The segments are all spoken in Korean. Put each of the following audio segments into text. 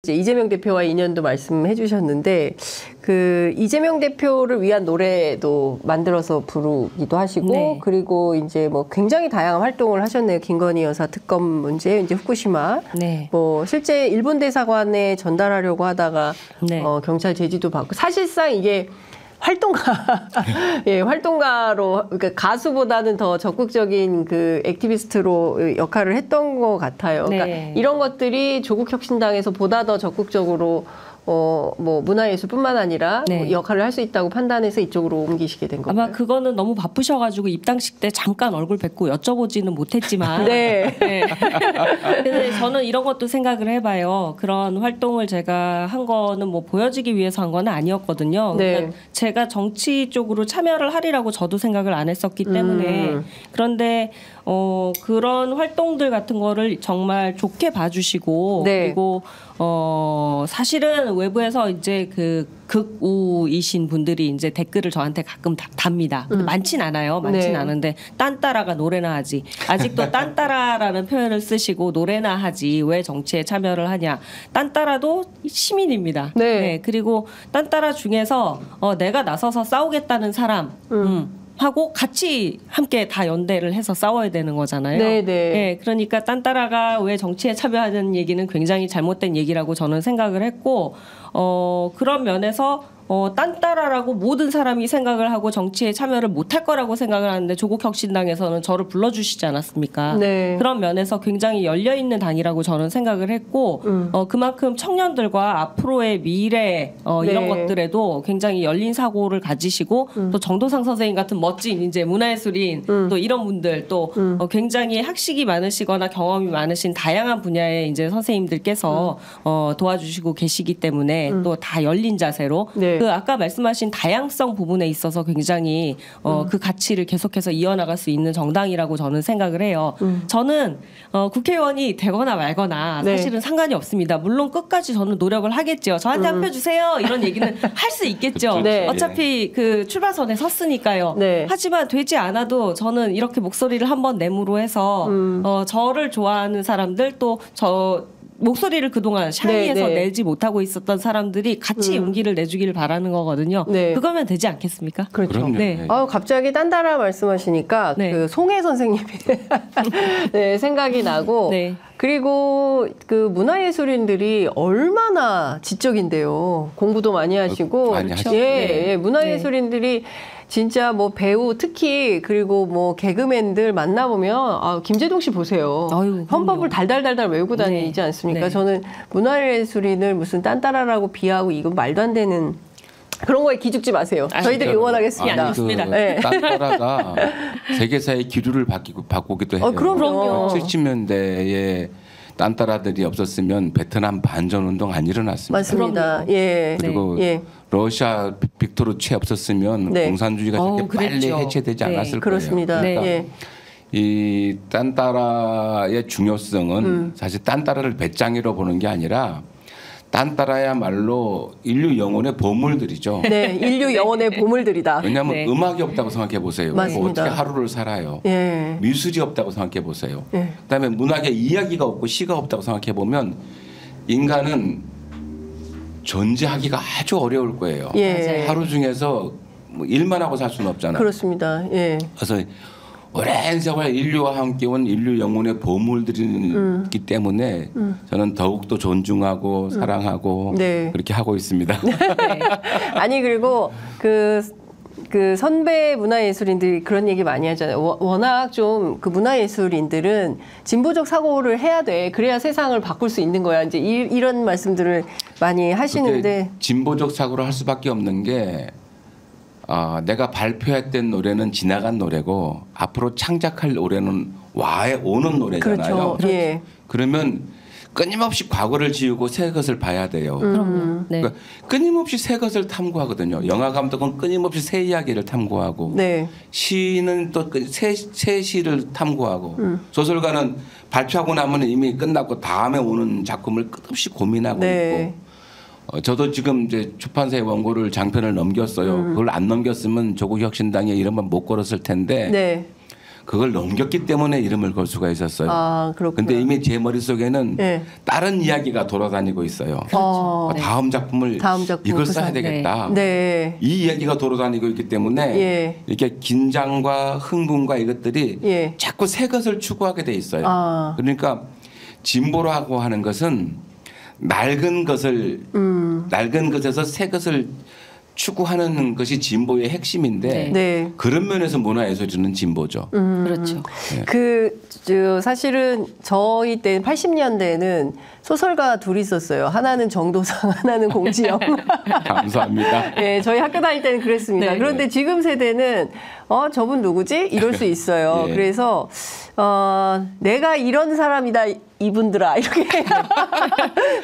이제 이재명 대표와의 인연도 말씀해 주셨는데 그 이재명 대표를 위한 노래도 만들어서 부르기도 하시고 네. 그리고 이제 뭐 굉장히 다양한 활동을 하셨네요. 김건희 여사 특검 문제, 이제 후쿠시마. 네. 뭐 실제 일본 대사관에 전달하려고 하다가 네. 경찰 제지도 받고 사실상 이게 활동가, 예, 활동가로, 그러니까 가수보다는 더 적극적인 그 액티비스트로 역할을 했던 것 같아요. 그러니까 네. 이런 것들이 조국혁신당에서 보다 더 적극적으로 뭐 문화예술뿐만 아니라 네. 뭐 역할을 할 수 있다고 판단해서 이쪽으로 옮기시게 된 건가요? 아마 그거는 너무 바쁘셔가지고 입당식 때 잠깐 얼굴 뵙고 여쭤보지는 못했지만 네. 네. 근데 저는 이런 것도 생각을 해봐요. 그런 활동을 제가 한 거는 뭐 보여지기 위해서 한 건 아니었거든요. 네. 그러니까 제가 정치 쪽으로 참여를 하리라고 저도 생각을 안 했었기 때문에 그런데 그런 활동들 같은 거를 정말 좋게 봐주시고 네. 그리고 사실은 외부에서 이제 그 극우이신 분들이 이제 댓글을 저한테 가끔 답니다. 근데 많진 않아요. 많진 네. 않은데 딴따라가 노래나 하지. 아직도 딴따라라는 표현을 쓰시고 노래나 하지. 왜 정치에 참여를 하냐. 딴따라도 시민입니다. 네. 그리고 딴따라 중에서 내가 나서서 싸우겠다는 사람 하고 같이 함께 다 연대를 해서 싸워야 되는 거잖아요. 네, 네. 네, 그러니까 딴따라가 왜 정치에 참여하는 얘기는 굉장히 잘못된 얘기라고 저는 생각을 했고 그런 면에서 딴따라라고 모든 사람이 생각을 하고 정치에 참여를 못할 거라고 생각을 하는데 조국혁신당에서는 저를 불러주시지 않았습니까? 네. 그런 면에서 굉장히 열려있는 당이라고 저는 생각을 했고 그만큼 청년들과 앞으로의 미래 네. 이런 것들에도 굉장히 열린 사고를 가지시고 또 정도상 선생님 같은 멋진 이제 문화예술인 또 이런 분들 또 굉장히 학식이 많으시거나 경험이 많으신 다양한 분야의 이제 선생님들께서 도와주시고 계시기 때문에 또 다 열린 자세로 네. 그 아까 말씀하신 다양성 부분에 있어서 굉장히 그 가치를 계속해서 이어나갈 수 있는 정당이라고 저는 생각을 해요. 저는 국회의원이 되거나 말거나 네. 사실은 상관이 없습니다. 물론 끝까지 저는 노력을 하겠죠. 저한테 한 표 주세요. 이런 얘기는 할 수 있겠죠. 네. 어차피 그 출발선에 섰으니까요. 네. 하지만 되지 않아도 저는 이렇게 목소리를 한번 내므로 해서 저를 좋아하는 사람들 또 목소리를 그동안 샤이해서 네, 네. 내지 못하고 있었던 사람들이 같이 용기를 내주기를 바라는 거거든요. 네. 그거면 되지 않겠습니까? 그렇죠. 그럼요. 네. 갑자기 딴따라 말씀하시니까 네. 그 송혜 선생님의 네, 생각이 나고 네. 그리고 그 문화예술인들이 얼마나 지적인데요. 공부도 많이 하시고 많이 하시죠. 예, 네. 예, 문화예술인들이 진짜 뭐 배우 특히 그리고 뭐 개그맨들 만나보면 김재동 씨 보세요. 아유, 헌법을 달달달달 외우고 다니지 네. 않습니까? 네. 저는 문화예술인을 무슨 딴따라라고 비하고 이건 말도 안 되는 그런 거에 기죽지 마세요. 저희들이 응원하겠습니다. 아닙니다. 네. 딴따라가 세계사의 기류를 바꾸기도 해요. 그럼요. 70년대에 딴따라들이 없었으면 베트남 반전운동 안 일어났습니다. 맞습니다. 그럼요. 예. 그리고 예. 러시아 빅토르 채 없었으면 네. 공산주의가 저렇게 빨리 그랬죠. 해체되지 네. 않았을 그렇습니다. 거예요. 그러니까 예. 이 딴따라의 중요성은 사실 딴따라를 배짱이로 보는 게 아니라 딴따라야말로 인류 영혼의 보물들이죠. 네, 인류 영혼의 보물들이다. 왜냐하면 네. 음악이 없다고 생각해 보세요. 맞습니다. 어떻게 하루를 살아요. 예. 미술이 없다고 생각해 보세요. 예. 그다음에 문학의 이야기가 없고 시가 없다고 생각해 보면 인간은 존재하기가 아주 어려울 거예요. 예. 하루 중에서 뭐 일만 하고 살 수는 없잖아요. 그렇습니다. 예. 그래서 오랜 세월 인류와 함께 온 인류 영혼의 보물들이기 때문에 저는 더욱더 존중하고 사랑하고 네. 그렇게 하고 있습니다. 아니 그리고 그 선배 문화예술인들이 그런 얘기 많이 하잖아요. 워낙 좀 그 문화예술인들은 진보적 사고를 해야 돼. 그래야 세상을 바꿀 수 있는 거야. 이제 이런 말씀들을 많이 하시는데 진보적 사고를 할 수밖에 없는 게 내가 발표했던 노래는 지나간 노래고 앞으로 창작할 노래는 오는 노래잖아요. 그렇죠. 예. 그러면 끊임없이 과거를 지우고 새 것을 봐야 돼요. 그럼요. 네. 그러니까 끊임없이 새 것을 탐구하거든요. 영화 감독은 끊임없이 새 이야기를 탐구하고 네. 시는 또 새 시를 탐구하고 소설가는 발표하고 나면 이미 끝났고 다음에 오는 작품을 끝없이 고민하고 네. 있고 저도 지금 이제出版사의 원고를 장편을 넘겼어요. 그걸 안 넘겼으면 조국혁신당에 이름만 못 걸었을 텐데 네. 그걸 넘겼기 때문에 이름을 걸 수가 있었어요. 아, 그렇군요. 근데 이미 제 머릿속에는 네. 다른 이야기가 돌아다니고 있어요. 네. 다음 작품을 다음 작품 이걸 구상. 써야 되겠다. 네. 이 이야기가 돌아다니고 있기 때문에 예. 이렇게 긴장과 흥분과 이것들이 예. 자꾸 새 것을 추구하게 돼 있어요. 아. 그러니까 진보라고 하는 것은 낡은 것에서 새 것을 추구하는 것이 진보의 핵심인데 네. 그런 면에서 문화예술은 진보죠. 그렇죠. 사실은 저희 때 80년대에는 소설가 둘이 있었어요. 하나는 정도상, 하나는 공지영. 감사합니다. 네, 저희 학교 다닐 때는 그랬습니다. 네. 그런데 지금 세대는 저분 누구지? 이럴 수 있어요. 예. 그래서 내가 이런 사람이다 이분들아 이렇게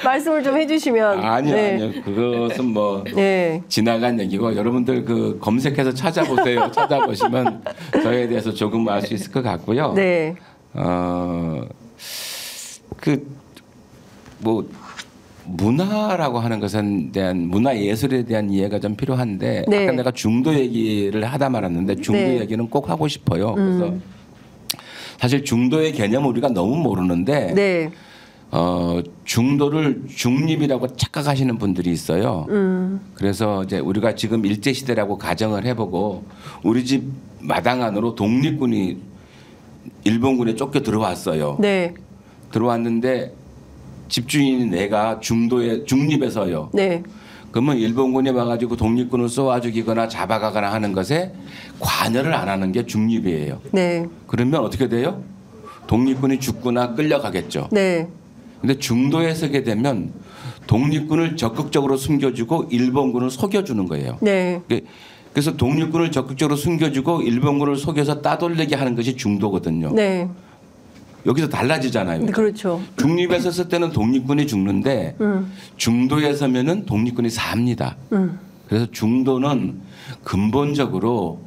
말씀을 좀 해주시면. 아니요, 네. 아니요. 그것은 뭐 네. 지나간 얘기고 여러분들 그 검색해서 찾아보세요. 찾아보시면 저에 대해서 조금 알 수 있을 것 같고요. 네. 뭐 문화라고 하는 것에 대한 문화 예술에 대한 이해가 좀 필요한데 네. 아까 내가 중도 얘기를 하다 말았는데 중도 네. 얘기는 꼭 하고 싶어요. 그래서 사실 중도의 개념을 우리가 너무 모르는데 네. 중도를 중립이라고 착각하시는 분들이 있어요. 그래서 이제 우리가 지금 일제 시대라고 가정을 해보고 우리 집 마당 안으로 독립군이 일본군에 쫓겨 들어왔어요. 네. 들어왔는데 집주인이 내가 중립에서요. 네. 그러면 일본군이 와가지고 독립군을 쏘아 죽이거나 잡아가거나 하는 것에 관여를 안 하는 게 중립이에요. 네. 그러면 어떻게 돼요? 독립군이 죽거나 끌려가겠죠. 네. 근데 중도에 서게 되면 독립군을 적극적으로 숨겨주고 일본군을 속여주는 거예요. 네. 그래서 독립군을 적극적으로 숨겨주고 일본군을 속여서 따돌리게 하는 것이 중도거든요. 네. 여기서 달라지잖아요. 그렇죠. 중립에 섰을 때는 독립군이 죽는데 중도에 서면은 독립군이 삽니다. 그래서 중도는 근본적으로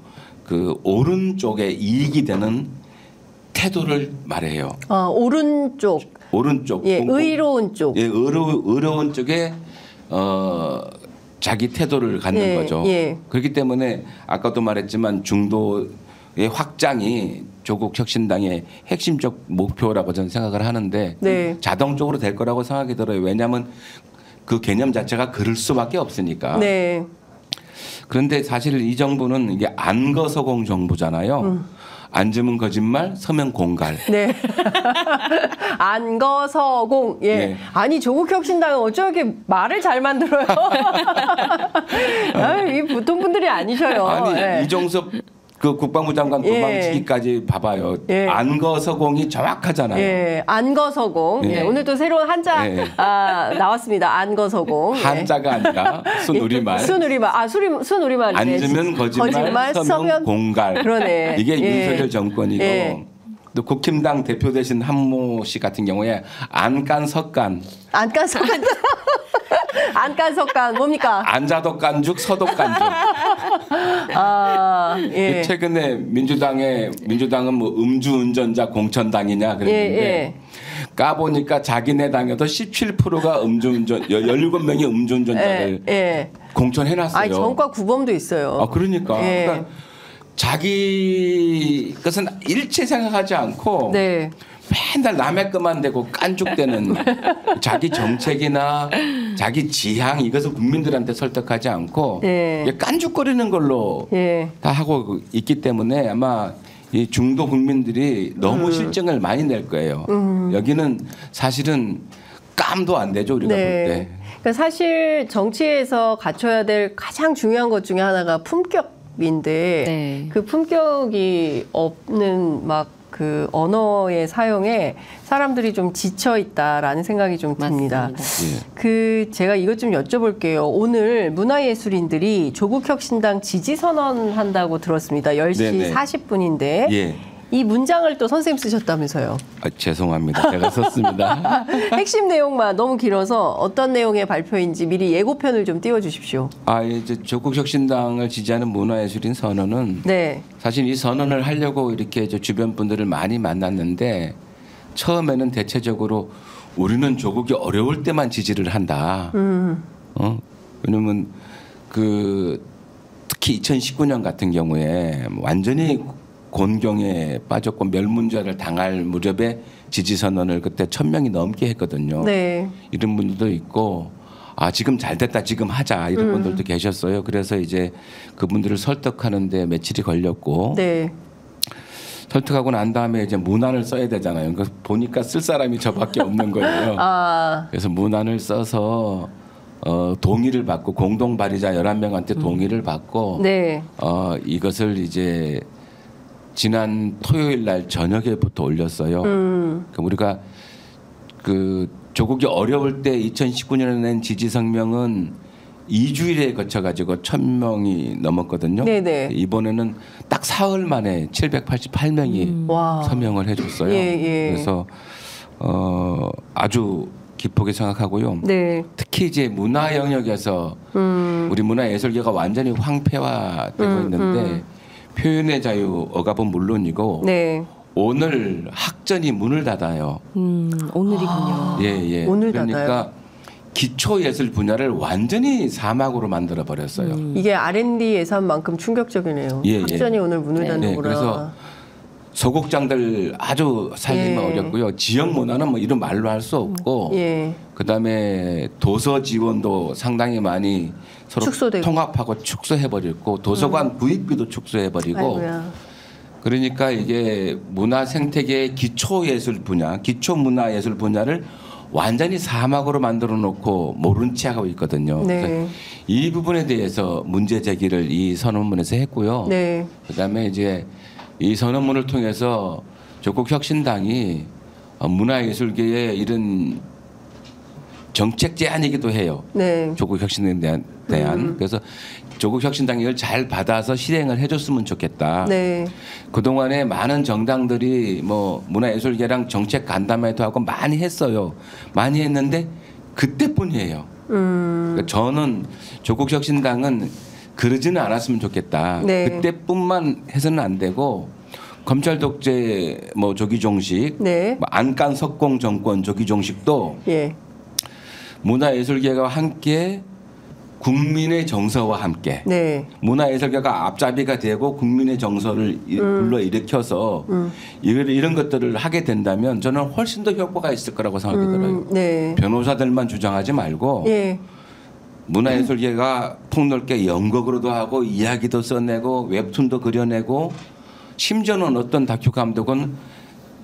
그 오른쪽에 이익이 되는 태도를 말해요. 오른쪽. 오른쪽. 예, 의로운 쪽. 예, 의로운 쪽에 자기 태도를 갖는 예, 거죠. 예. 그렇기 때문에 아까도 말했지만 중도의 확장이 조국 혁신당의 핵심적 목표라고 저는 생각을 하는데 네. 자동적으로 될 거라고 생각이 들어요. 왜냐하면 그 개념 자체가 그럴 수밖에 없으니까. 네. 그런데 사실 이 정부는 이게 안거서공 정부잖아요. 앉으면 거짓말, 서면 공갈. 네. 안거서공. 예. 네. 아니 조국 혁신당은 어쩜 이렇게 말을 잘 만들어요. 이 보통 분들이 아니셔요. 아니 예. 이종섭 그 국방부 장관 예. 도망치기까지 봐봐요. 예. 안거서공이 정확하잖아요. 예, 안거서공. 예. 예, 오늘 또 새로운 한자 예. 나왔습니다. 안거서공. 예. 한자가 아니라 순우리말. 순우리말. 순우리말이네. 앉으면 거짓말, 서면 공갈. 그러네. 이게 예. 윤석열 정권이고 예. 또 국힘당 대표 되신 한모 씨 같은 경우에 안간석간, 안간석간. 안간석간 뭡니까? 안자독간죽, 서독간죽. 예. 최근에 민주당은 뭐 음주운전자 공천당이냐 그랬는데 예. 까보니까 자기네 당에도 17%가 음주운전 17명이 음주운전자를 예. 공천해놨어요. 아니 전과 구범도 있어요. 그러니까. 예. 그러니까 자기 것은 일체 생각하지 않고 네. 맨날 남의 것만 대고 깐죽대는 자기 정책이나 자기 지향 이것을 국민들한테 설득하지 않고 예. 이게 깐죽거리는 걸로 예. 다 하고 있기 때문에 아마 이 중도 국민들이 너무 실증을 많이 낼 거예요. 여기는 사실은 깜도 안 되죠 우리가 볼 때. 그러니까 사실 정치에서 갖춰야 될 가장 중요한 것 중에 하나가 품격인데 네. 그 품격이 없는 막 그 언어의 사용에 사람들이 좀 지쳐 있다라는 생각이 좀 듭니다. 맞습니다. 제가 이것 좀 여쭤볼게요. 오늘 문화예술인들이 조국혁신당 지지 선언한다고 들었습니다. 10시 네네. 40분인데 예. 이 문장을 또 선생님 쓰셨다면서요. 죄송합니다. 제가 썼습니다. 핵심 내용만 너무 길어서 어떤 내용의 발표인지 미리 예고편을 좀 띄워주십시오. 이제 조국혁신당을 지지하는 문화예술인 선언은 네. 사실 이 선언을 하려고 이렇게 이제 주변 분들을 많이 만났는데 처음에는 대체적으로 우리는 조국이 어려울 때만 지지를 한다. 왜냐면 특히 2019년 같은 경우에 완전히 곤경에 빠졌고 멸문자를 당할 무렵에 지지 선언을 그때 1,000명이 넘게 했거든요. 네. 이런 분들도 있고 지금 잘 됐다 지금 하자 이런 분들도 계셨어요. 그래서 이제 그분들을 설득하는데 며칠이 걸렸고 네. 설득하고 난 다음에 이제 문안을 써야 되잖아요. 그러니까 보니까 쓸 사람이 저밖에 없는 거예요. 그래서 문안을 써서 동의를 받고 공동 발의자 11명한테 동의를 받고 네. 이것을 이제 지난 토요일 날 저녁에부터 올렸어요. 그럼 우리가 그 조국이 어려울 때 2019년에 낸 지지 성명은 2주일에 거쳐 가지고 1,000명이 넘었거든요. 네네. 이번에는 딱 사흘 만에 788명이 와. 서명을 해줬어요. 예. 그래서 아주 기쁘게 생각하고요. 네. 특히 이제 문화 영역에서 우리 문화예술계가 완전히 황폐화되고 있는데 표현의 자유 억압은 물론이고 네. 오늘 학전이 문을 닫아요. 오늘이군요. 예. 오늘 그러니까 닫아요? 기초예술 분야를 완전히 사막으로 만들어 버렸어요. 이게 R&D 예산만큼 충격적이네요. 예. 학전이 오늘 문을 닫는구나. 그래서 소극장들 아주 살기가 예. 어렵고요. 지역 문화는 뭐 이런 말로 할 수 없고 예. 그다음에 도서 지원도 상당히 많이 서로 축소되고. 통합하고 축소해버렸고 도서관 구입비도 축소해버리고 아이고야. 그러니까 이게 문화 생태계의 기초예술 분야, 기초문화예술 분야를 완전히 사막으로 만들어 놓고 모른 채 하고 있거든요. 네. 그래서 이 부분에 대해서 문제 제기를 이 선언문에서 했고요. 네. 그다음에 이제 이 선언문을 통해서 조국혁신당이 문화예술계의 이런 정책 제안이기도 해요. 네. 조국혁신에 대한. 그래서 조국혁신당이 이걸 잘 받아서 실행을 해줬으면 좋겠다. 네. 그동안에 많은 정당들이 뭐 문화예술계랑 정책 간담회도 하고 많이 했어요. 많이 했는데 그때뿐이에요. 그러니까 저는 조국혁신당은 그러지는 않았으면 좋겠다. 네. 그때뿐만 해서는 안 되고 검찰 독재 뭐 조기종식, 네. 뭐 안간 석공 정권 조기종식도 예. 문화예술계가 함께 국민의 정서와 함께 네. 문화예술계가 앞잡이가 되고 국민의 정서를 불러일으켜서 이런 것들을 하게 된다면 저는 훨씬 더 효과가 있을 거라고 생각이 들어요. 네. 변호사들만 주장하지 말고 예. 문화예술계가 폭넓게 연극으로도 하고 이야기도 써내고 웹툰도 그려내고 심지어는 어떤 다큐 감독은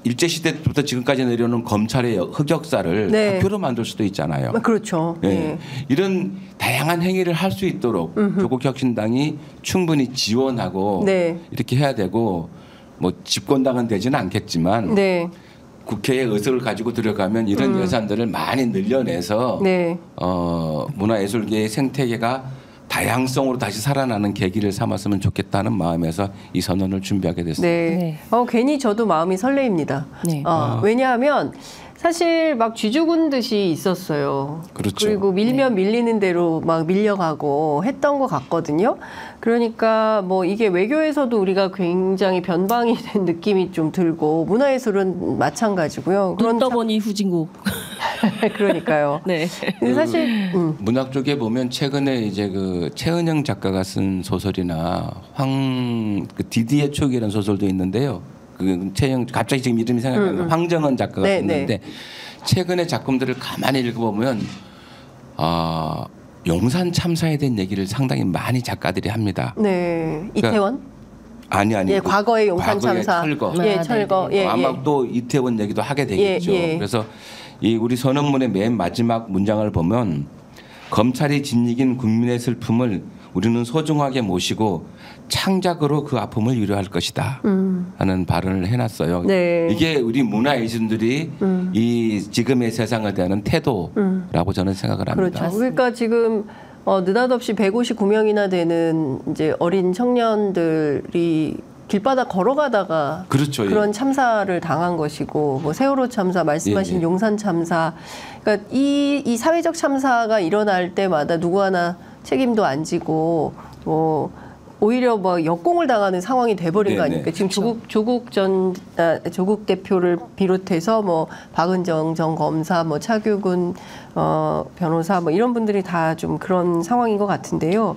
일제시대부터 지금까지 내려오는 검찰의 흑역사를 네. 다큐로 만들 수도 있잖아요. 그렇죠. 예. 예. 이런 다양한 행위를 할 수 있도록 조국혁신당이 충분히 지원하고 네. 이렇게 해야 되고 뭐 집권당은 되지는 않겠지만 네. 국회의 의석을 가지고 들어가면 이런 예산들을 많이 늘려내서 네. 문화예술계의 생태계가 다양성으로 다시 살아나는 계기를 삼았으면 좋겠다는 마음에서 이 선언을 준비하게 됐습니다. 네. 괜히 저도 마음이 설레입니다. 네. 왜냐하면 사실 막 쥐죽은 듯이 있었어요. 그렇죠. 그리고 밀면 밀리는 대로 막 밀려가고 했던 것 같거든요. 그러니까 뭐 이게 외교에서도 우리가 굉장히 변방이 된 느낌이 좀 들고 문화예술은 마찬가지고요. 눈 떠보니 후진국. 그러니까요. 네. 근데 사실 문학 쪽에 보면 최근에 이제 그 최은영 작가가 쓴 소설이나 그 디디의 촉이라는 소설도 있는데요. 그 최영 갑자기 지금 이름이 생각이 안 나요. 황정은 작가가 네, 썼는데 최근의 작품들을 가만히 읽어보면 용산 참사에 대한 얘기를 상당히 많이 작가들이 합니다. 네. 이태원? 아니 예, 과거의 용산 과거의 참사. 철거. 예, 아, 철거. 네네. 예, 아마 예. 또 이태원 얘기도 하게 되겠죠. 예, 예. 그래서 이 우리 선언문의 맨 마지막 문장을 보면 검찰이 짓이긴 국민의 슬픔을 우리는 소중하게 모시고 창작으로 그 아픔을 위로할 것이다 하는 발언을 해놨어요. 네. 이게 우리 문화예술들이 이 지금의 세상에 대한 태도라고 저는 생각을 합니다. 그렇죠. 그러니까 지금 느닷없이 159명이나 되는 이제 어린 청년들이 길바닥 걸어가다가 그렇죠. 그런 참사를 당한 것이고 뭐 세월호 참사 말씀하신 예, 예. 용산 참사 그러니까 이 사회적 참사가 일어날 때마다 누구 하나 책임도 안 지고 뭐 오히려 뭐 역공을 당하는 상황이 돼버린 거 네네. 아닙니까? 지금 조국 대표를 비롯해서 뭐 박은정 전 검사, 뭐 차규근 변호사 뭐 이런 분들이 다 좀 그런 상황인 것 같은데요.